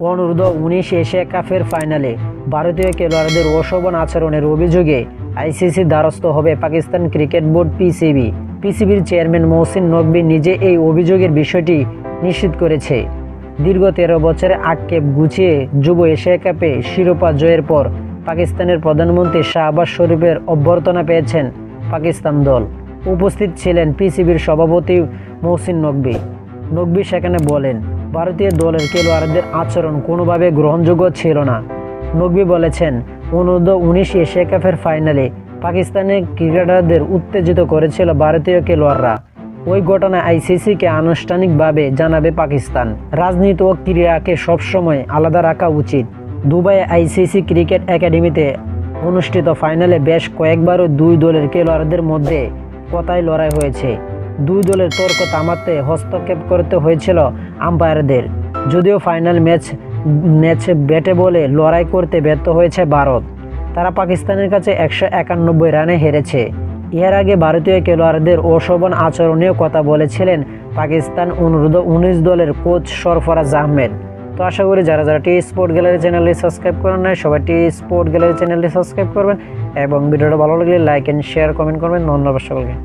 অনূর্ধ্ব-19 Asia কাপের ফাইনালে ভারতীয় খেলোয়াড়দের অশোভন আচরণের অভিযোগে আইসিসির দ্বারস্থ হবে পাকিস্তান ক্রিকেট বোর্ড পিসিবি। পিসিবির চেয়ারম্যান মহসিন নকভী নিজে এই অভিযোগের বিষয়টি নিশ্চিত করেছে। দীর্ঘ 13 বছরের আক্ষেপ গুছিয়ে যুব এশিয়া কাপে শিরোপা জয়ের পর পাকিস্তানের প্রধানমন্ত্রী শাহবাজ শরীফের অভ্যর্থনা পেয়েছেন পাকিস্তান দল। উপস্থিত ছিলেন পিসিবির সভাপতি মহসিন নকভী। নকভী সেখানে বলেন, ভারতীয় দলের খেলোয়াড়দের আচরণ কোনোভাবে গ্রহণযোগ্য ছিল না। নকভী বলেছেন, অনূর্ধ্ব-19 এশিয়া কাপের ফাইনালে পাকিস্তানের ক্রিকেটারদের উত্তেজিত করেছিল ভারতীয় খেলোয়াড়রা। ওই ঘটনায় আইসিসিকে আনুষ্ঠানিকভাবে জানাবে পাকিস্তান। রাজনীতি ও ক্রীড়াকে সবসময় আলাদা রাখা উচিত। দুবাইয়ে আইসিসি ক্রিকেট একাডেমিতে অনুষ্ঠিত ফাইনালে বেশ কয়েকবারও দুই দলের খেলোয়াড়দের মধ্যে কথায় লড়াই হয়েছে। দুই দলের তর্ক থামাতে হস্তক্ষেপ করতে হয়েছিল আম্পায়ারদের। যদিও ফাইনাল ম্যাচে ব্যাটে বলে লড়াই করতে ব্যর্থ হয়েছে ভারত। তারা পাকিস্তানের কাছে 191 রানে হেরেছে। এর আগে ভারতীয় খেলোয়াড়দের অশোভন আচরণেও কথা বলেছিলেন পাকিস্তান অনূর্ধ্ব-19 দলের কোচ সরফরাজ আহমেদ। তো আশা করি যারা টি স্পোর্ট গ্যালারি চ্যানেলটি সাবস্ক্রাইব করেন নাই সবাই টি স্পোর্ট গ্যালারি চ্যানেলটি সাবস্ক্রাইব করবেন এবং ভিডিওটা ভালো লাগলে লাইক এন্ড শেয়ার কমেন্ট করবেন। ধন্যবাদ সকলকে।